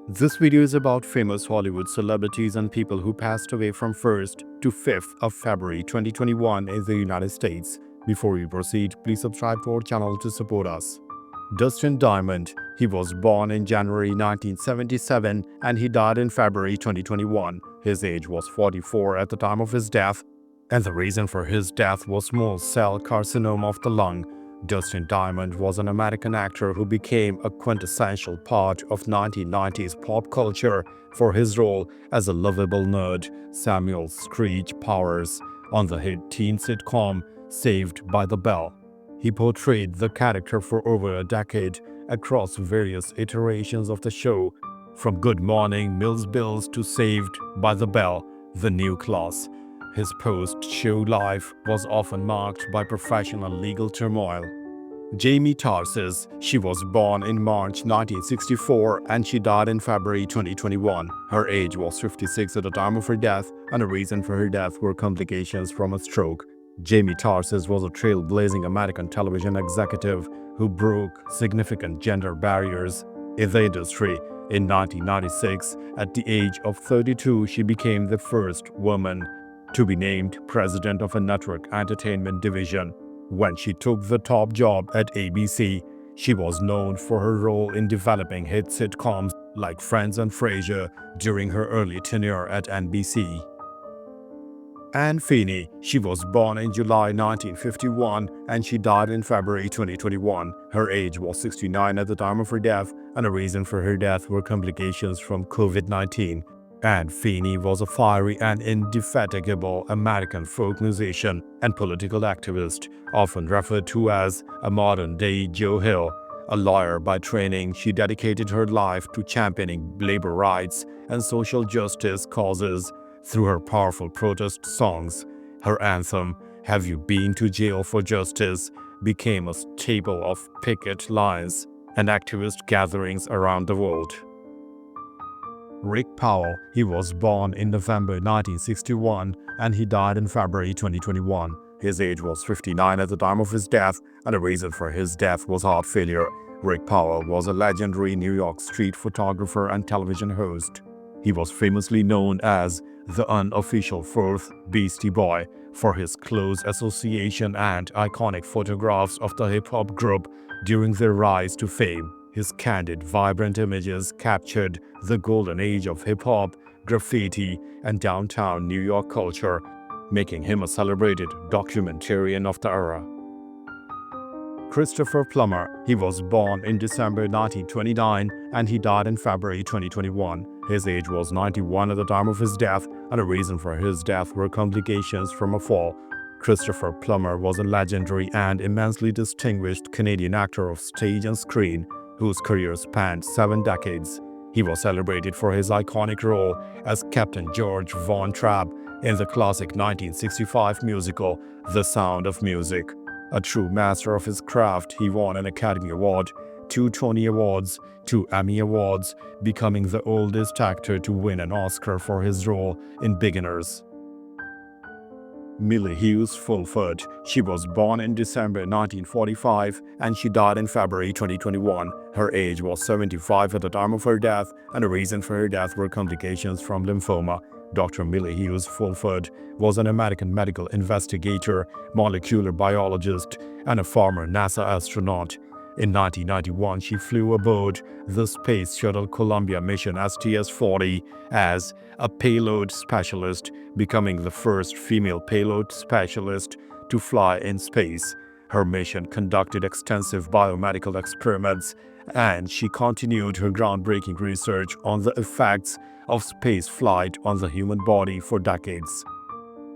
This video is about famous Hollywood celebrities and people who passed away from 1st to 5th of February 2021 in the United States. Before we proceed, please subscribe to our channel to support us. Dustin Diamond. He was born in January 1977 and he died in February 2021. His age was 44 at the time of his death, and the reason for his death was small cell carcinoma of the lung. Dustin Diamond was an American actor who became a quintessential part of 1990s pop culture for his role as a lovable nerd, Samuel Screech Powers, on the hit teen sitcom Saved by the Bell. He portrayed the character for over a decade across various iterations of the show, from Good Morning Mills Bills to Saved by the Bell, the new class. His post-show life was often marked by professional legal turmoil. Jamie Tarses. She was born in March 1964 and she died in February 2021. Her age was 56 at the time of her death, and the reason for her death were complications from a stroke. Jamie Tarses was a trailblazing American television executive who broke significant gender barriers in the industry. In 1996, at the age of 32, she became the first woman to be named president of a network entertainment division. When she took the top job at ABC, she was known for her role in developing hit sitcoms like Friends and Frasier during her early tenure at NBC. Anne Feeney. She was born in July 1951 and she died in February 2021. Her age was 69 at the time of her death, and the reason for her death were complications from COVID-19. Anne Feeney was a fiery and indefatigable American folk musician and political activist, often referred to as a modern-day Joe Hill. A lawyer by training, she dedicated her life to championing labor rights and social justice causes through her powerful protest songs. Her anthem, "Have You Been to Jail for Justice?" became a staple of picket lines and activist gatherings around the world. Rick Powell. He was born in November 1961 and he died in February 2021. His age was 59 at the time of his death, and the reason for his death was heart failure. Rick Powell was a legendary New York street photographer and television host. He was famously known as the unofficial fourth Beastie Boy for his close association and iconic photographs of the hip-hop group during their rise to fame. His candid, vibrant images captured the golden age of hip-hop, graffiti, and downtown New York culture, making him a celebrated documentarian of the era. Christopher Plummer. He was born in December 1929 and he died in February 2021. His age was 91 at the time of his death, and the reason for his death were complications from a fall. Christopher Plummer was a legendary and immensely distinguished Canadian actor of stage and screen, whose career spanned 7 decades. He was celebrated for his iconic role as Captain George Von Trapp in the classic 1965 musical The Sound of Music. A true master of his craft, he won an Academy Award, 2 Tony Awards, 2 Emmy Awards, becoming the oldest actor to win an Oscar for his role in Beginners. Millie Hughes Fulford. She was born in December 1945 and she died in February 2021. Her age was 75 at the time of her death, and the reason for her death were complications from lymphoma. Dr. Millie Hughes Fulford was an American medical investigator, molecular biologist, and a former NASA astronaut. In 1991, she flew aboard the Space Shuttle Columbia mission STS-40 as a payload specialist, becoming the first female payload specialist to fly in space. Her mission conducted extensive biomedical experiments, and she continued her groundbreaking research on the effects of space flight on the human body for decades.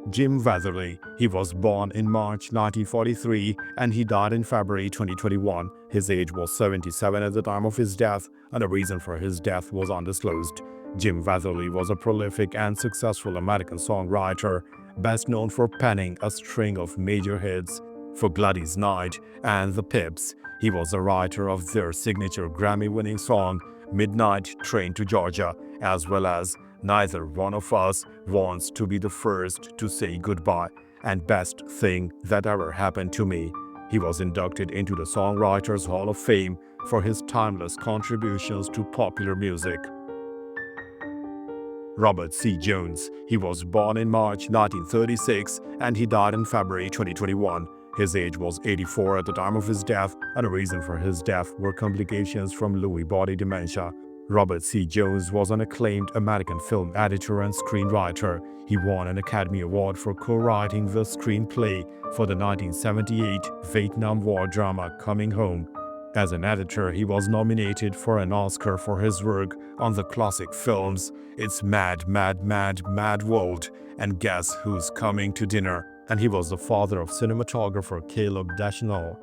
Jim Weatherly. He was born in March 1943 and he died in February 2021. His age was 77 at the time of his death, and the reason for his death was undisclosed. Jim Weatherly was a prolific and successful American songwriter, best known for penning a string of major hits for Gladys Knight and the Pips. He was the writer of their signature Grammy-winning song Midnight Train to Georgia, as well as Neither One of Us Wants to Be the First to Say Goodbye and Best Thing That Ever Happened to Me. He was inducted into the Songwriters Hall of Fame for his timeless contributions to popular music. Robert C. Jones. He was born in March 1936 and he died in February 2021. His age was 84 at the time of his death, and the reason for his death were complications from Lewy body dementia. Robert C. Jones was an acclaimed American film editor and screenwriter. He won an Academy Award for co-writing the screenplay for the 1978 Vietnam War drama Coming Home. As an editor, he was nominated for an Oscar for his work on the classic films It's Mad, Mad, Mad, Mad World and Guess Who's Coming to Dinner, and he was the father of cinematographer Caleb Deschanel.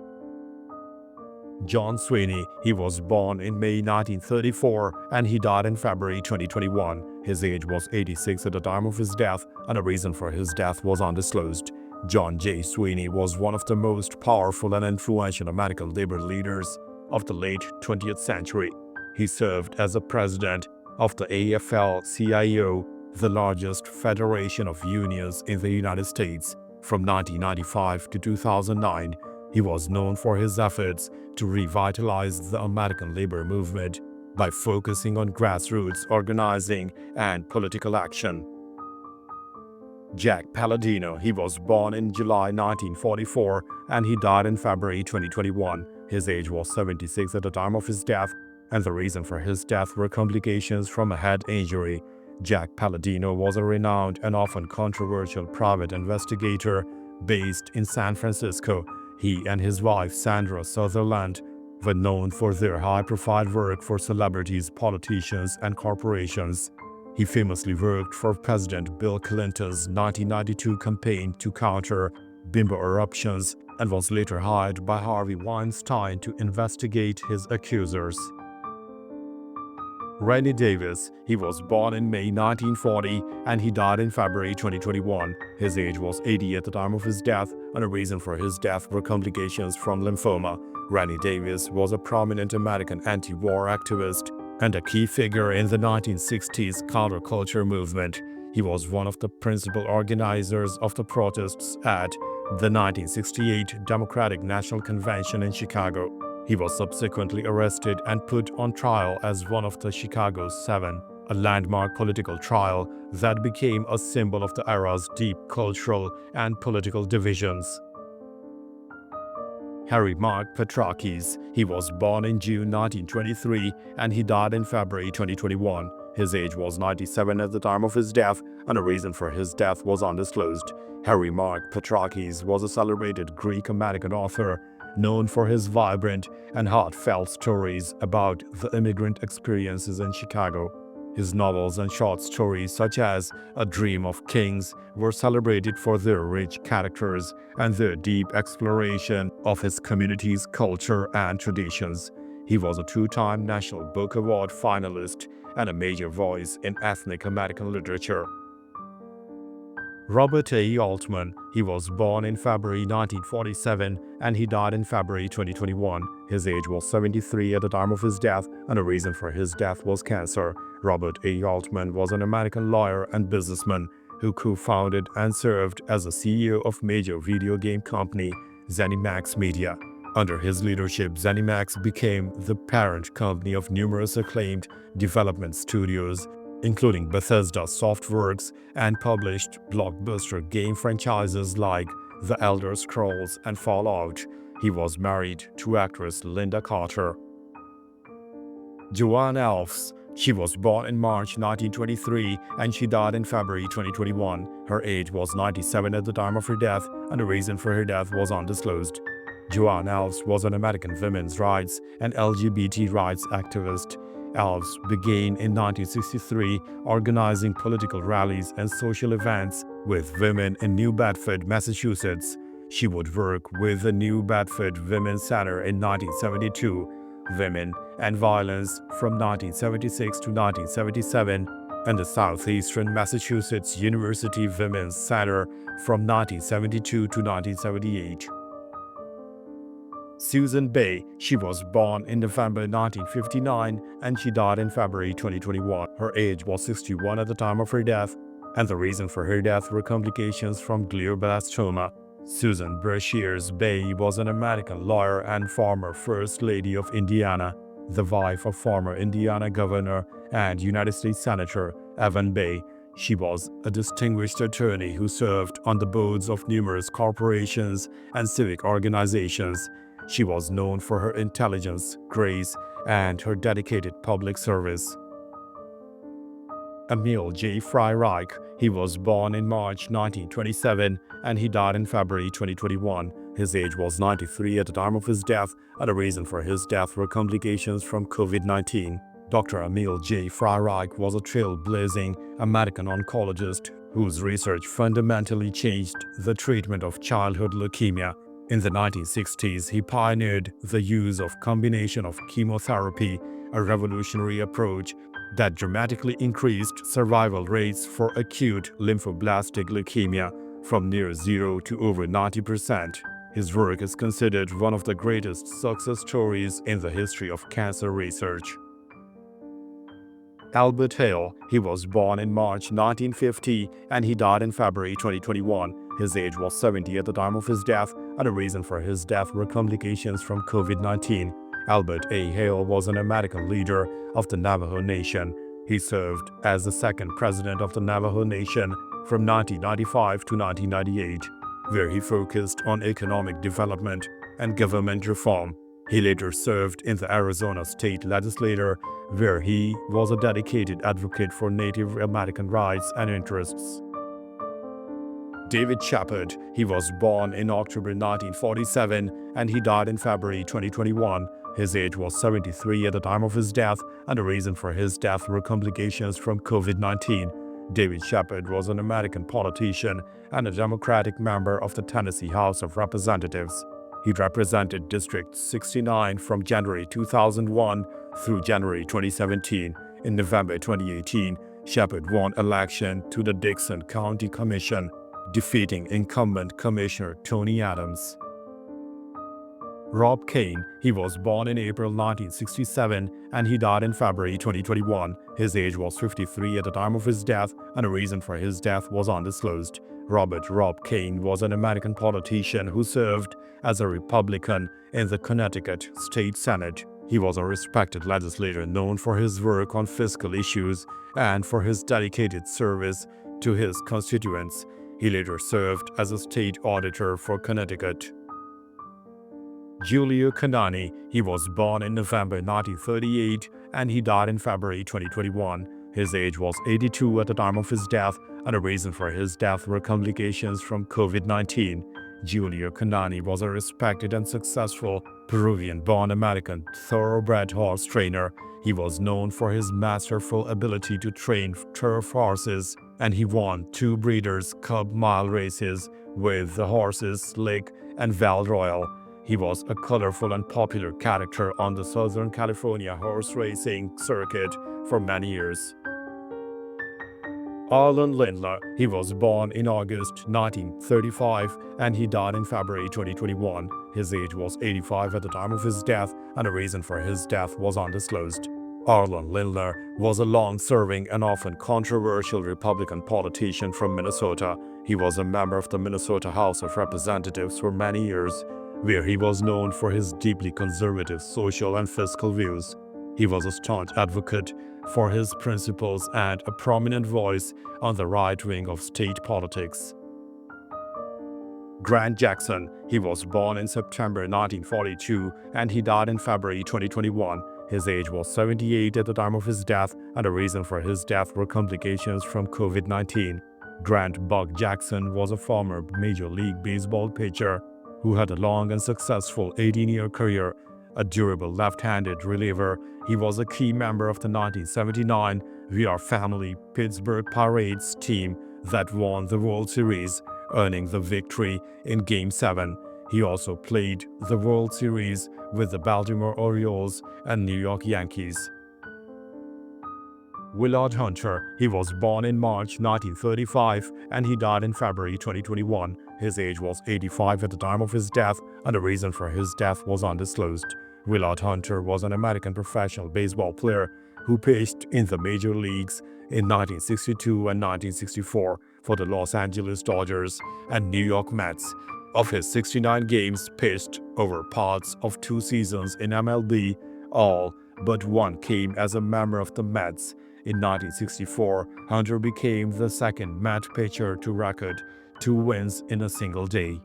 John Sweeney. He was born in May 1934 and he died in February 2021. His age was 86 at the time of his death, and the reason for his death was undisclosed. John J. Sweeney was one of the most powerful and influential American labor leaders of the late 20th century. He served as the president of the AFL-CIO, the largest federation of unions in the United States, from 1995 to 2009. He was known for his efforts to revitalize the American labor movement by focusing on grassroots organizing and political action. Jack Palladino. He was born in July 1944 and he died in February 2021. His age was 76 at the time of his death, and the reason for his death were complications from a head injury. Jack Palladino was a renowned and often controversial private investigator based in San Francisco. He and his wife Sandra Sutherland were known for their high-profile work for celebrities, politicians, and corporations. He famously worked for President Bill Clinton's 1992 campaign to counter bimbo eruptions and was later hired by Harvey Weinstein to investigate his accusers. Rennie Davis. He was born in May 1940 and he died in February 2021. His age was 80 at the time of his death, and the reason for his death were complications from lymphoma. Rennie Davis was a prominent American anti-war activist and a key figure in the 1960s counterculture movement. He was one of the principal organizers of the protests at the 1968 Democratic National Convention in Chicago. He was subsequently arrested and put on trial as one of the Chicago 7, a landmark political trial that became a symbol of the era's deep cultural and political divisions. Harry Mark Petrakis. He was born in June 1923 and he died in February 2021. His age was 97 at the time of his death, and the reason for his death was undisclosed. Harry Mark Petrakis was a celebrated Greek-American author known for his vibrant and heartfelt stories about the immigrant experiences in Chicago. His novels and short stories such as A Dream of Kings were celebrated for their rich characters and their deep exploration of his community's culture and traditions. He was a two-time National Book Award finalist and a major voice in ethnic American literature. Robert A. Altman. He was born in February 1947 and he died in February 2021. His age was 73 at the time of his death, and the reason for his death was cancer. Robert A. Altman was an American lawyer and businessman who co-founded and served as the CEO of major video game company ZeniMax Media. Under his leadership, ZeniMax became the parent company of numerous acclaimed development studios, including Bethesda Softworks, and published blockbuster game franchises like The Elder Scrolls and Fallout. He was married to actress Linda Carter. Joanne Alves. She was born in March 1923 and she died in February 2021. Her age was 97 at the time of her death, and the reason for her death was undisclosed. Joanne Alves was an American women's rights and LGBT rights activist. Alves began in 1963 organizing political rallies and social events with women in New Bedford, Massachusetts. She would work with the New Bedford Women's Center in 1972, Women and Violence from 1976 to 1977, and the Southeastern Massachusetts University Women's Center from 1972 to 1978. Susan Bay. She was born in November 1959 and she died in February 2021. Her age was 61 at the time of her death, and the reason for her death were complications from glioblastoma. Susan Brashears Bay was an American lawyer and former First Lady of Indiana, the wife of former Indiana Governor and United States Senator Evan Bay. She was a distinguished attorney who served on the boards of numerous corporations and civic organizations. She was known for her intelligence, grace, and her dedicated public service. Emil J. Freyreich. He was born in March 1927 and he died in February 2021. His age was 93 at the time of his death, and the reason for his death were complications from COVID-19. Dr. Emil J. Freyreich was a trailblazing American oncologist whose research fundamentally changed the treatment of childhood leukemia. In the 1960s, he pioneered the use of combination of chemotherapy, a revolutionary approach that dramatically increased survival rates for acute lymphoblastic leukemia from near zero to over 90%. His work is considered one of the greatest success stories in the history of cancer research. Albert Hale. He was born in March 1950 and he died in February 2021. His age was 70 at the time of his death, and the reason for his death were complications from COVID-19. Albert A. Hale was an American leader of the Navajo Nation. He served as the second president of the Navajo Nation from 1995 to 1998, where he focused on economic development and government reform. He later served in the Arizona state legislature, where he was a dedicated advocate for Native American rights and interests. David Shepard. He was born in October 1947 and he died in February 2021. His age was 73 at the time of his death, and the reason for his death were complications from COVID-19. David Shepard was an American politician and a Democratic member of the Tennessee House of Representatives. He represented District 69 from January 2001 through January 2017. In November 2018, Shepard won election to the Dixon County Commission, defeating incumbent Commissioner Tony Adams. Rob Kane. He was born in April 1967 and he died in February 2021. His age was 53 at the time of his death, and the reason for his death was undisclosed. Robert Rob Kane was an American politician who served as a Republican in the Connecticut State Senate. He was a respected legislator known for his work on fiscal issues and for his dedicated service to his constituents. He later served as a state auditor for Connecticut. Giulio Canani. He was born in November 1938 and he died in February 2021. His age was 82 at the time of his death, and the reason for his death were complications from COVID-19. Giulio Canani was a respected and successful Peruvian-born American thoroughbred horse trainer. He was known for his masterful ability to train turf horses, and he won 2 Breeders' Cup mile races with the horses Slick and Val Royal. He was a colorful and popular character on the Southern California horse racing circuit for many years. Arlen Lindler. He was born in August 1935 and he died in February 2021. His age was 85 at the time of his death, and the reason for his death was undisclosed. Arlen Lindler was a long-serving and often controversial Republican politician from Minnesota. He was a member of the Minnesota House of Representatives for many years, where he was known for his deeply conservative social and fiscal views. He was a staunch advocate for his principles and a prominent voice on the right wing of state politics. Grant Jackson. He was born in September 1942 and he died in February 2021. His age was 78 at the time of his death, and the reason for his death were complications from COVID-19. Grant "Buck" Jackson was a former Major League Baseball pitcher who had a long and successful 18-year career. A durable left-handed reliever, he was a key member of the 1979 We Are Family Pittsburgh Pirates team that won the World Series, earning the victory in Game 7. He also played the World Series with the Baltimore Orioles and New York Yankees. Willard Hunter. He was born in March 1935 and he died in February 2021. His age was 85 at the time of his death, and the reason for his death was undisclosed. Willard Hunter was an American professional baseball player who pitched in the major leagues in 1962 and 1964 for the Los Angeles Dodgers and New York Mets. Of his 69 games pitched over parts of 2 seasons in MLB, all but one came as a member of the Mets. In 1964, Hunter became the second match pitcher to record 2 wins in a single day.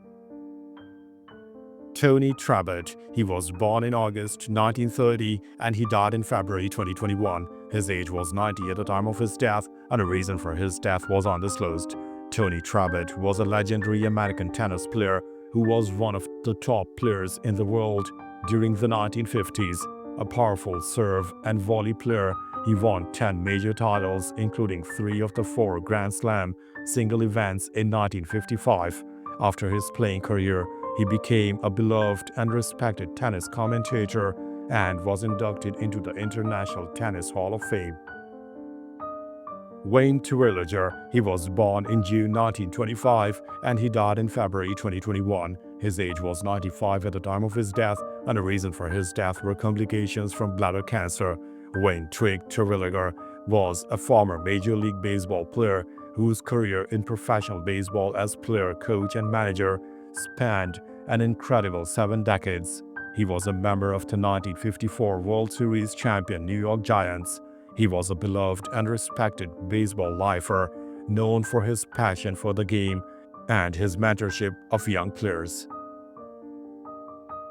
Tony Trabert. He was born in August 1930 and he died in February 2021. His age was 90 at the time of his death, and the reason for his death was undisclosed. Tony Trabert was a legendary American tennis player who was one of the top players in the world during the 1950s. A powerful serve and volley player, he won 10 major titles, including 3 of the 4 Grand Slam single events in 1955. After his playing career, he became a beloved and respected tennis commentator and was inducted into the International Tennis Hall of Fame. Wayne Terwilliger. He was born in June 1925 and he died in February 2021. His age was 95 at the time of his death, and the reason for his death were complications from bladder cancer. Wayne Twig Terwilliger was a former Major League Baseball player whose career in professional baseball as player, coach, and manager spanned an incredible 7 decades. He was a member of the 1954 World Series champion New York Giants. He was a beloved and respected baseball lifer, known for his passion for the game and his mentorship of young players.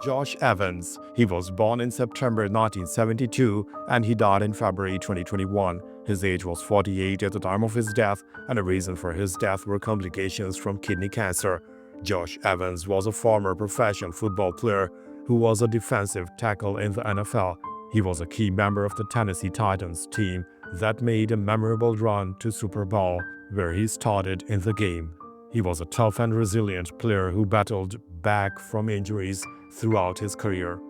Josh Evans. He was born in September 1972 and he died in February 2021. His age was 48 at the time of his death, and the reason for his death were complications from kidney cancer. Josh Evans was a former professional football player who was a defensive tackle in the NFL. He was a key member of the Tennessee Titans team that made a memorable run to Super Bowl, where he started in the game. He was a tough and resilient player who battled back from injuries throughout his career.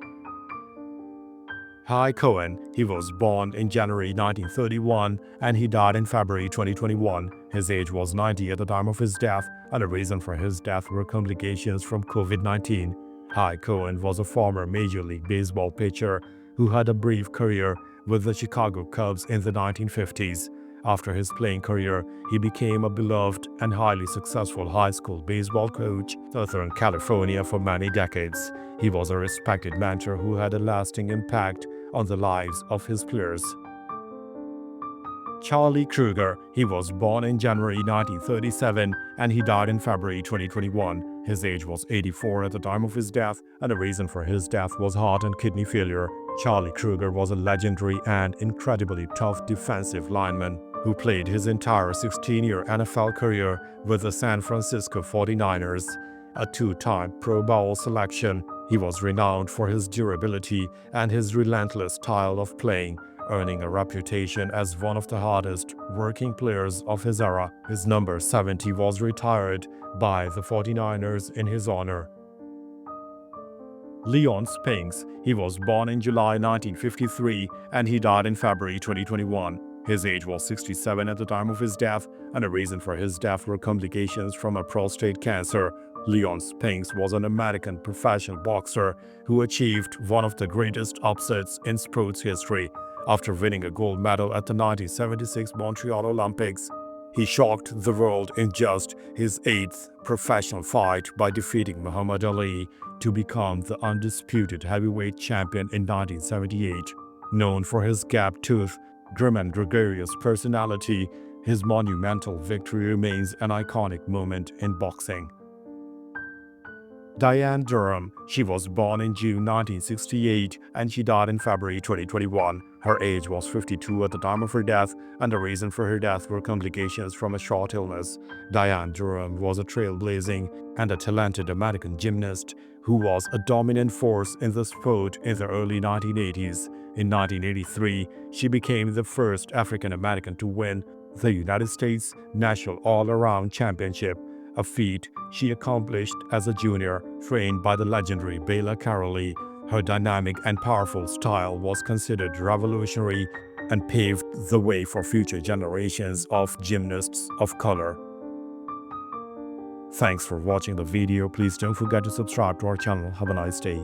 Hy Cohen. He was born in January 1931 and he died in February 2021. His age was 90 at the time of his death, and the reason for his death were complications from COVID-19. Hy Cohen was a former Major League Baseball pitcher who had a brief career with the Chicago Cubs in the 1950s. After his playing career, he became a beloved and highly successful high school baseball coach in Southern California for many decades. He was a respected mentor who had a lasting impact on the lives of his players. Charlie Kruger. He was born in January 1937 and he died in February 2021. His age was 84 at the time of his death, and the reason for his death was heart and kidney failure. Charlie Kruger was a legendary and incredibly tough defensive lineman who played his entire 16-year NFL career with the San Francisco 49ers. A 2-time Pro Bowl selection, he was renowned for his durability and his relentless style of playing, earning a reputation as one of the hardest working players of his era. His number 70 was retired by the 49ers in his honor. Leon Spinks. He was born in July 1953 and he died in February 2021. His age was 67 at the time of his death, and the reason for his death were complications from a prostate cancer. Leon Spinks was an American professional boxer who achieved one of the greatest upsets in sports history. After winning a gold medal at the 1976 Montreal Olympics, he shocked the world in just his 8th professional fight by defeating Muhammad Ali to become the undisputed heavyweight champion in 1978. Known for his gap-toothed, grim and gregarious personality, his monumental victory remains an iconic moment in boxing. Diane Durham. She was born in June 1968 and she died in February 2021. Her age was 52 at the time of her death, and the reason for her death were complications from a short illness. Diane Durham was a trailblazing and a talented American gymnast who was a dominant force in the sport in the early 1980s. In 1983, she became the first African American to win the United States National All-Around Championship, a feat she accomplished as a junior, trained by the legendary Bela Karolyi. Her dynamic and powerful style was considered revolutionary and paved the way for future generations of gymnasts of color. Thanks for watching the video. Please don't forget to subscribe to our channel. Have a nice day.